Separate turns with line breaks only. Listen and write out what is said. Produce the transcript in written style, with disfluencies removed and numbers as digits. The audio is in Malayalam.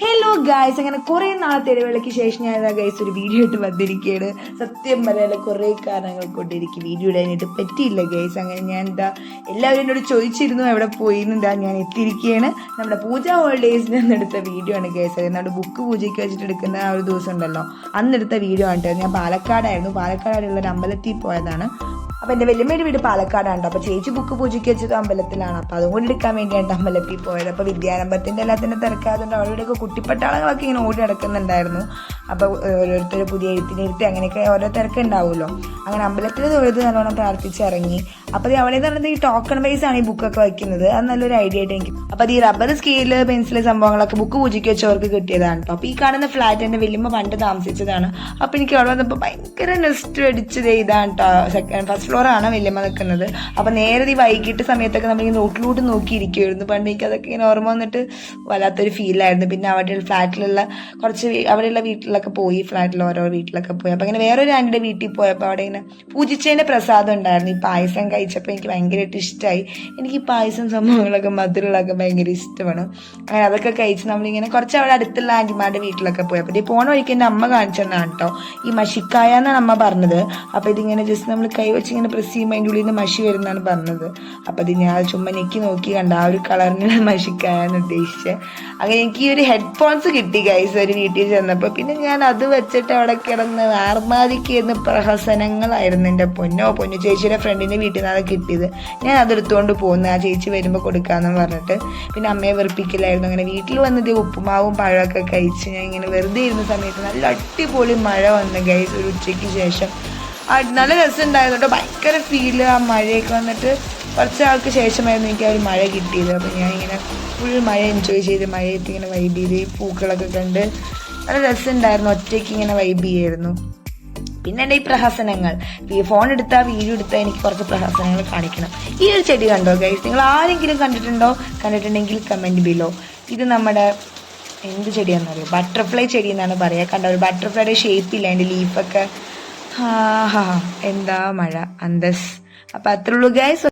ഹലോ ഗായ്സ്, അങ്ങനെ കുറേ നാളത്തെ ഇടവേളയ്ക്ക് ശേഷം ഞാൻ ഗൈസ് ഒരു വീഡിയോ ഇട്ട് വന്നിരിക്കുകയാണ്. സത്യം പറയാനുള്ള കുറേ കാരണങ്ങൾ കൊണ്ട് എനിക്ക് വീഡിയോ ഇടാനായിട്ട് പറ്റിയില്ല ഗൈസ്. അങ്ങനെ ഞാൻ എല്ലാവരും എന്നോട് ചോദിച്ചിരുന്നു എവിടെ പോയിരുന്നാ ഞാൻ എത്തിയിരിക്കുകയാണ്. നമ്മുടെ പൂജ ഹോളിഡേയ്സിൽ നിന്നെടുത്ത വീഡിയോ ആണ് ഗൈസ്. അത് നമ്മുടെ ബുക്ക് പൂജയ്ക്ക് വെച്ചിട്ട് എടുക്കുന്ന ആ ഒരു ദിവസം ഉണ്ടല്ലോ, അന്നെടുത്ത വീഡിയോ ആണ്. ഞാൻ പാലക്കാടുള്ള ഒരു അമ്പലത്തിൽ പോയതാണ്. അപ്പം എൻ്റെ വലിയമ്മയുടെ വീട് പാലക്കാടാണ്. അപ്പോൾ ചേച്ചി ബുക്ക് പൂജയ്ക്ക് വെച്ചത് അമ്പലത്തിലാണ്. അപ്പോൾ അതുകൊണ്ട് എടുക്കാൻ വേണ്ടിയാണ് അമ്പലത്തിൽ പോയത്. അപ്പോൾ വിദ്യാരംഭത്തിൻ്റെ എല്ലാത്തിൻ്റെ തിരക്കായതുകൊണ്ട് അവരുടെയൊക്കെ കുട്ടിപ്പട്ടാളങ്ങളൊക്കെ ഇങ്ങനെ ഓടി നടക്കുന്നുണ്ടായിരുന്നു. അപ്പോൾ ഓരോരുത്തർ പുതിയ എഴുത്തിനിരുത്തി അങ്ങനെയൊക്കെ ഓരോ തിരക്കുണ്ടാവുമല്ലോ. അങ്ങനെ അമ്പലത്തിൽ തൊഴുത് നല്ലോണം പ്രാർത്ഥിച്ചിറങ്ങി. അപ്പോൾ അവിടെ നിന്ന് പറഞ്ഞത് ഈ ടോക്കൺ വൈസ് ആണ് ഈ ബുക്കൊക്കെ വയ്ക്കുന്നത്. അത് നല്ലൊരു ഐഡിയ ആയിട്ട് എനിക്ക്. അപ്പോൾ ഈ റബ്ബർ സ്കെയില് പെൻസില് സംഭവങ്ങളൊക്കെ ബുക്ക് പൂജയ്ക്ക് വെച്ചവർക്ക് കിട്ടിയതാണ് കേട്ടോ. അപ്പോൾ ഈ കാണുന്ന ഫ്ലാറ്റ് എൻ്റെ വലിയമ്മ പണ്ട് താമസിച്ചതാണ്. അപ്പോൾ എനിക്ക് അവിടെ വന്നപ്പോൾ ഭയങ്കര നെസ്റ്റ് അടിച്ചത് ഇതാണ് കേട്ടോ. ഫസ്റ്റ് ഫ്ലോറാണ് വലിയമ്മ നിൽക്കുന്നത്. അപ്പോൾ നേരെ ഈ വൈകിട്ട് സമയത്തൊക്കെ നമ്മളിങ്ങനെ റോട്ടിലോട്ട് നോക്കിയിരിക്കുമായിരുന്നു. പണ്ട് എനിക്ക് അതൊക്കെ ഇങ്ങനെ ഓർമ്മ വന്നിട്ട് വല്ലാത്തൊരു ഫീലായിരുന്നു. പിന്നെ അവിടെ ഫ്ലാറ്റിലുള്ള അവിടെയുള്ള വീട്ടിലൊക്കെ പോയി, ഫ്ലാറ്റിൽ ഓരോ വീട്ടിലൊക്കെ പോയി. അപ്പോൾ അങ്ങനെ വേറൊരു ആൻറ്റിയുടെ വീട്ടിൽ പോയപ്പോൾ അവിടെ ഇങ്ങനെ പൂജിച്ചതിൻ്റെ പ്രസാദം ഉണ്ടായിരുന്നു. ഈ പായസം കഴിച്ചപ്പോൾ എനിക്ക് ഭയങ്കരമായിട്ട് ഇഷ്ടമായി. എനിക്ക് ഈ പായസം സംഭവങ്ങളൊക്കെ മധുരമുള്ളതൊക്കെ ഭയങ്കര ഇഷ്ടമാണ്. അങ്ങനെ അതൊക്കെ കഴിച്ച് നമ്മളിങ്ങനെ കുറച്ച് അവിടെ അടുത്തുള്ള ആൻറ്റിമാരുടെ വീട്ടിലൊക്കെ പോയി. അപ്പോൾ ഈ പോണ വഴിക്ക് എൻ്റെ അമ്മ കാണിച്ചു തന്നാണ് കേട്ടോ. ഈ മഷിക്കായ എന്നാണ് അമ്മ പറഞ്ഞത്. അപ്പോൾ ഇതിങ്ങനെ ജസ്റ്റ് നമ്മൾ കൈ വെച്ച് ഇങ്ങനെ പ്രസ് ചെയ്യുമ്പോൾ അതിൻ്റെ ഉള്ളിൽ നിന്ന് മഷി വരുന്നതാണ് പറഞ്ഞത്. അപ്പോൾ അത് ഞാൻ ചുമ്മാ ഞെക്കി നോക്കി കണ്ട ആ ഒരു കളറിനുള്ള മഷിക്കായെന്ന് ഉദ്ദേശിച്ചത്. അങ്ങനെ എനിക്ക് ഈ ഒരു ഹെഡ്ഫോൺസ് കിട്ടി ഗൈസ് ഒരു വീട്ടിൽ ചെന്നപ്പോൾ. പിന്നെ ഞാൻ അത് വെച്ചിട്ട് അവിടെ കിടന്ന് ആർമാദിക്കുന്ന പ്രഹസനങ്ങളായിരുന്നു. എൻ്റെ പൊന്നു ചേച്ചിയുടെ ഫ്രണ്ടിൻ്റെ വീട്ടിൽ നിന്നാണ് കിട്ടിയത്. ഞാൻ അതെടുത്തുകൊണ്ട് പോകുന്നു, ആ ചേച്ചി വരുമ്പോൾ കൊടുക്കാമെന്ന് പറഞ്ഞിട്ട്. പിന്നെ അമ്മയെ വെറുപ്പിക്കലായിരുന്നു. അങ്ങനെ വീട്ടിൽ വന്നത് ഉപ്പുമാവും പഴമൊക്കെ കഴിച്ച് ഞാൻ ഇങ്ങനെ വെറുതെ ഇരുന്ന സമയത്ത് നല്ല അടിപൊളി മഴ വന്നു ഗൈസ്. ഒരു ഉച്ചയ്ക്ക് ശേഷം നല്ല രസമുണ്ടായിരുന്നു കേട്ടോ. ഭയങ്കര ഫീല് ആ മഴയൊക്കെ വന്നിട്ട്. കുറച്ച് ആൾക്ക് ശേഷമായിരുന്നു എനിക്ക് ആ ഒരു മഴ കിട്ടിയത്. അപ്പോൾ ഞാനിങ്ങനെ ഫുൾ മഴ എൻജോയ് ചെയ്ത് മഴയത്ത് ഇങ്ങനെ വൈബ് ചെയ്ത് ഈ പൂക്കളൊക്കെ കണ്ട് നല്ല രസമുണ്ടായിരുന്നു. ഒറ്റയ്ക്ക് ഇങ്ങനെ വൈബ് ചെയ്യായിരുന്നു. പിന്നെ എൻ്റെ ഈ പ്രഹസനങ്ങൾ, ഫോൺ എടുത്താൽ വീഡിയോ എടുത്താൽ എനിക്ക് കുറച്ച് പ്രഹസനങ്ങൾ കാണിക്കണം. ഈ ഒരു ചെടി കണ്ടോ ഗൈസ്? നിങ്ങൾ ആരെങ്കിലും കണ്ടിട്ടുണ്ടെങ്കിൽ കമൻറ്റ് ബിലോ. ഇത് നമ്മുടെ എന്ത് ചെടിയാണെന്നറിയോ? ബട്ടർഫ്ലൈ ചെടി എന്നാണ് പറയുക. കണ്ടോ, ഒരു ബട്ടർഫ്ലൈയുടെ ഷേപ്പില്ല അതിൻ്റെ ലീഫൊക്കെ. എന്താ മഴ അന്തസ്. അപ്പം അത്രയുള്ളൂ ഗൈസ്.